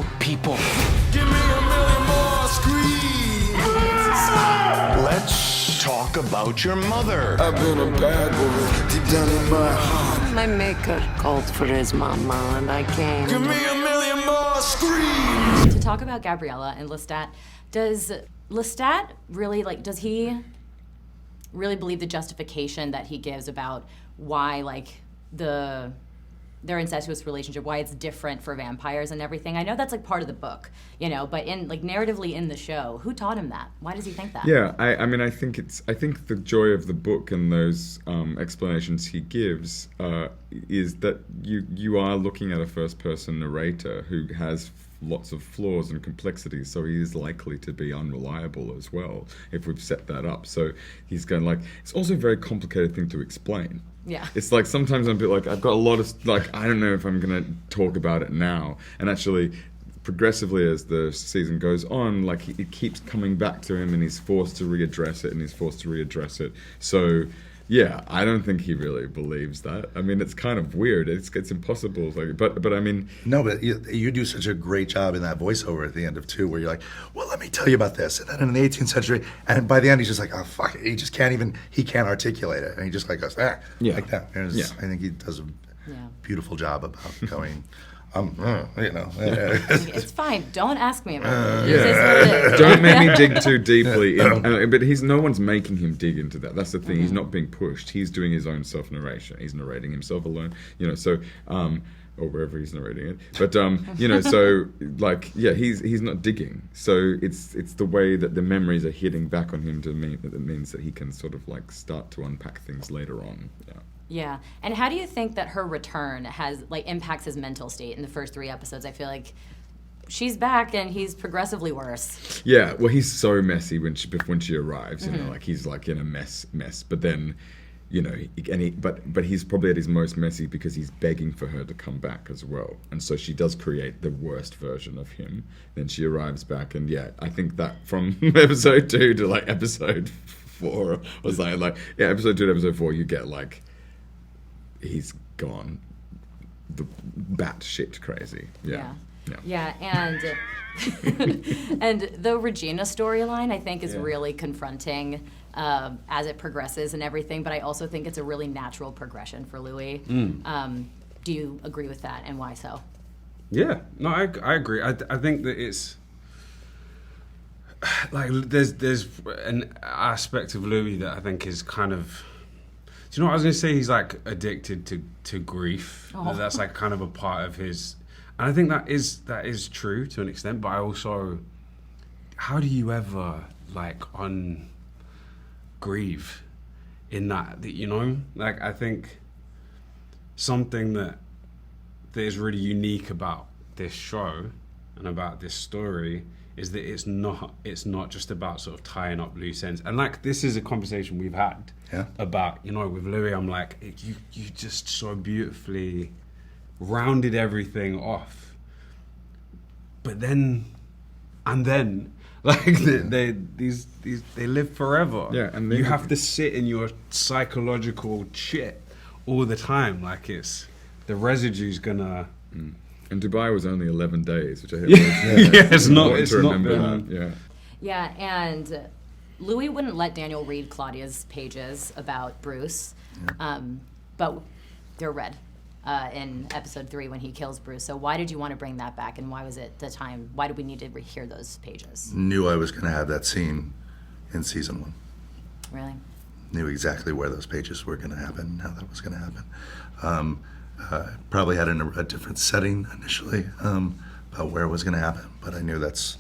kill people. Give me a million more screams. Let's talk about your mother. I've been a bad boy, deep down in my heart. My maker called for his mama, and I came. Give me a million more screams. To talk about Gabriella and Lestat, does Lestat really, does he really believe the justification that he gives about why, their incestuous relationship, why it's different for vampires and everything? I know that's part of the book, but in narratively in the show, who taught him that? Why does he think that? Yeah, I think the joy of the book and those explanations he gives is that you are looking at a first person narrator who has lots of flaws and complexities, so he is likely to be unreliable as well if we've set that up. So he's going it's also a very complicated thing to explain. Yeah. It's sometimes I'm a bit I've got a lot of, I don't know if I'm going to talk about it now. And actually, progressively as the season goes on, it keeps coming back to him and he's forced to readdress it. So, yeah, I don't think he really believes that. I mean, it's kind of weird. It's impossible. But I mean... No, but you do such a great job in that voiceover at the end of 2, where you're like, well, let me tell you about this. And then in the 18th century, and by the end, he's just oh, fuck it. He just can't articulate it. And he just goes, like that. I think he does a beautiful job about going... It's fine. Don't ask me about it. Don't make me dig too deeply. But no one's making him dig into that. That's the thing. Mm-hmm. He's not being pushed. He's doing his own self-narration. He's narrating himself alone. So, or wherever he's narrating it. But he's not digging. So it's the way that the memories are hitting back on him that means that he can sort of start to unpack things later on. Yeah. Yeah, and how do you think that her return has impacts his mental state in the first 3 episodes? I feel like she's back and he's progressively worse. Yeah, well, he's so messy when she arrives. He's in a mess. But then, but he's probably at his most messy because he's begging for her to come back as well, and so she does create the worst version of him. Then she arrives back, and I think that from episode 2 to episode 4 was episode 2 to episode 4, you get he's gone the batshit crazy. Yeah, and and the Regina storyline I think is really confronting as it progresses and everything, but I also think it's a really natural progression for Louis. Do you agree with that, and why so? Yeah, no, I agree. I think that it's there's an aspect of Louis that I think is kind of... Do you know what I was going to say? He's addicted to grief. Oh. That's kind of a part of his, and I think that is true to an extent. But I also, how do you ever grieve in that? I think something that is really unique about this show and about this story is that it's not just about sort of tying up loose ends. And this is a conversation we've had about, with Louis, I'm you just so beautifully rounded everything off. But then they live forever. Yeah, and you have to sit in your psychological shit all the time. It's the residue's gonna... And Dubai was only 11 days, which I think it's not to remember been, that. Yeah, and Louis wouldn't let Daniel read Claudia's pages about Bruce, but they're read in episode 3 when he kills Bruce. So why did you want to bring that back, and why was it the time? Why did we need to hear those pages? Knew I was going to have that scene in season 1. Really? Knew exactly where those pages were going to happen, and how that was going to happen. Probably had a different setting initially about where it was going to happen, but I knew that's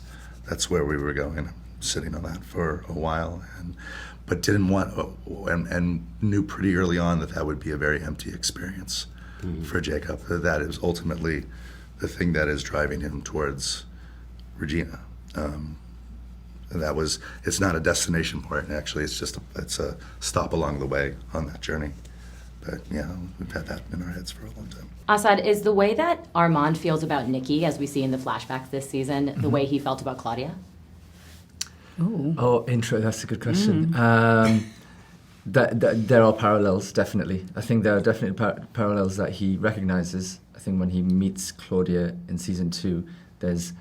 where we were going. I'm sitting on that for a while, but didn't want and knew pretty early on that would be a very empty experience for Jacob. That is ultimately the thing that is driving him towards Regina. It's not a destination point. Actually, it's a stop along the way on that journey. But we've had that in our heads for a long time. Assad, is the way that Armand feels about Nikki, as we see in the flashbacks this season, the way he felt about Claudia? Ooh. Oh, that's a good question. There are parallels, definitely. I think there are definitely parallels that he recognizes. I think when he meets Claudia in season 2, there's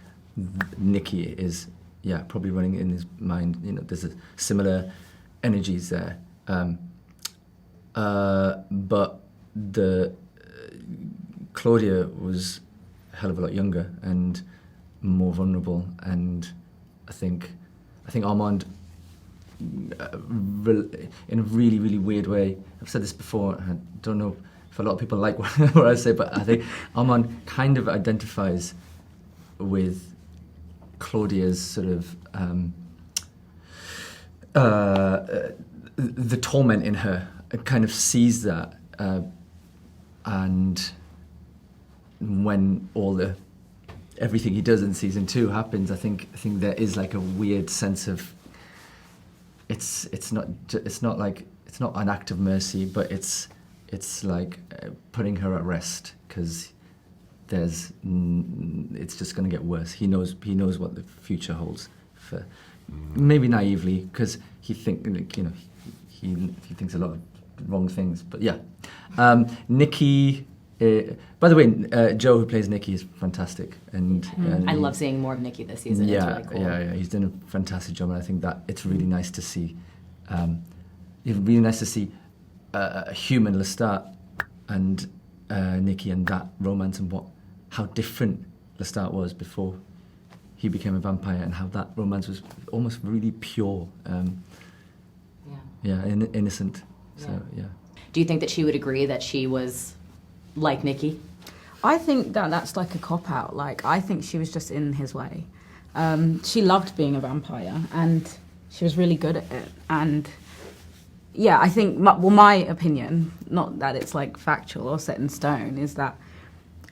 Nikki is probably running in his mind. You know, there's similar energies there, but the Claudia was a hell of a lot younger and more vulnerable, and I think Armand, in a really, really weird way, I've said this before, I don't know if a lot of people like what I say, but I think Armand kind of identifies with Claudia's sort of the torment in her, and kind of sees that, and when everything he does in season 2 happens, I think there is like a weird sense of it's not an act of mercy, but it's like putting her at rest, because it's just going to get worse. He knows what the future holds, for maybe naively, because he thinks a lot of wrong things. But yeah, Nikki. By the way, Joe, who plays Nikki, is fantastic, and I love seeing more of Nikki this season. Yeah, it's really cool. yeah, he's done a fantastic job, and I think that it's really nice to see. It's really nice to see a human Lestat and Nikki, and that romance, and how different Lestat was before he became a vampire, and how that romance was almost really pure. Innocent. So yeah. Do you think that she would agree that she was like Nikki? I think that's like a cop-out. Like, I think she was just in his way. She loved being a vampire, and she was really good at it. And yeah, I think, my opinion, not that it's like factual or set in stone, is that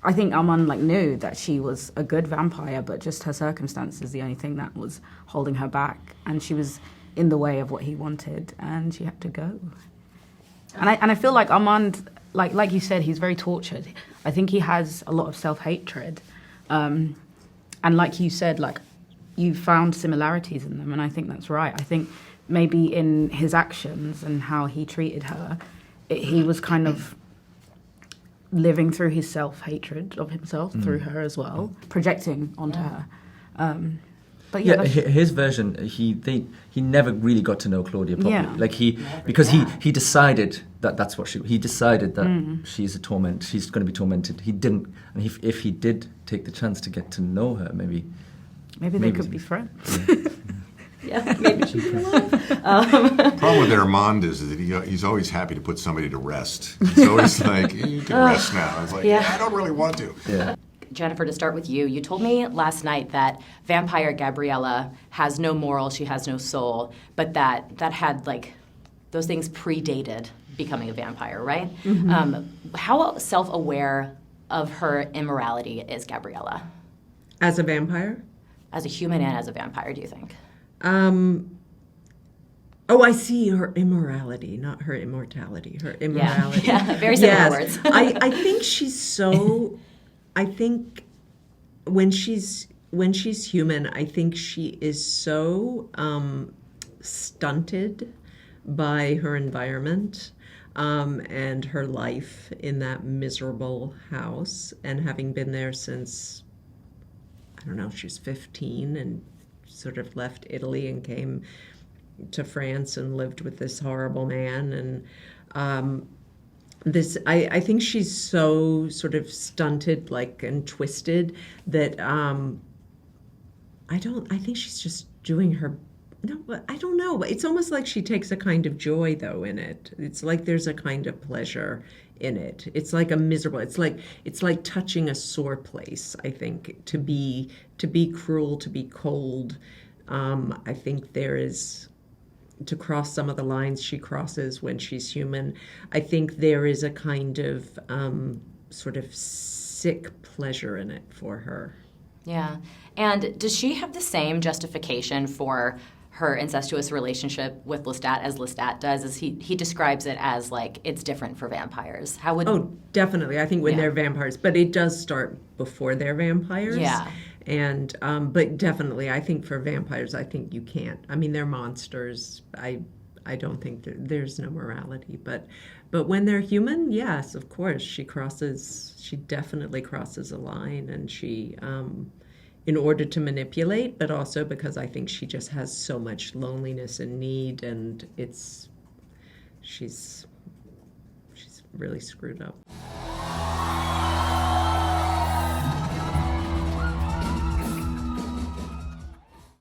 I think Armand knew that she was a good vampire, but just her circumstances, the only thing that was holding her back. And she was in the way of what he wanted, and she had to go. And I feel like Armand, like you said, he's very tortured. I think he has a lot of self-hatred. And like you said, you found similarities in them, and I think that's right. I think maybe in his actions and how he treated her, he was kind of living through his self-hatred of himself through her as well, projecting onto her. But his version, he never really got to know Claudia properly. He decided that's what he decided that she's a torment. She's going to be tormented. He didn't, and if he did take the chance to get to know her, maybe they could be friends. Yeah, maybe she could. The problem with Armand is that he's always happy to put somebody to rest. He's always like, you can rest now. It's like, I don't really want to. Yeah. Jennifer, to start with you, you told me last night that vampire Gabriella has no moral, she has no soul, but that had those things predated becoming a vampire, right? Mm-hmm. How self-aware of her immorality is Gabriella? As a vampire? As a human and as a vampire, do you think? I see her immorality, not her immortality. Her immorality. Yeah, very similar words. I think she's so. I think when she's human, I think she is so stunted by her environment and her life in that miserable house, and having been there since, I don't know, she was 15 and sort of left Italy and came to France and lived with this horrible man, and I think she's so sort of stunted, and twisted, that I think she's just doing her. No, I don't know. It's almost like she takes a kind of joy, though, in it. It's like there's a kind of pleasure in it. It's like a miserable. It's like touching a sore place. I think to be cruel, to be cold. I think there is. To cross some of the lines she crosses when she's human, I think there is a kind of sort of sick pleasure in it for her. Yeah. And does she have the same justification for her incestuous relationship with Lestat as Lestat does? As he describes it as it's different for vampires. How would? Oh, definitely. I think when they're vampires, but it does start before they're vampires. Yeah. And but definitely, I think for vampires, I think you can't. I mean, they're monsters. I don't think there's no morality. But when they're human, yes, of course, she definitely crosses a line, and she in order to manipulate, but also because I think she just has so much loneliness and need, and she's really screwed up.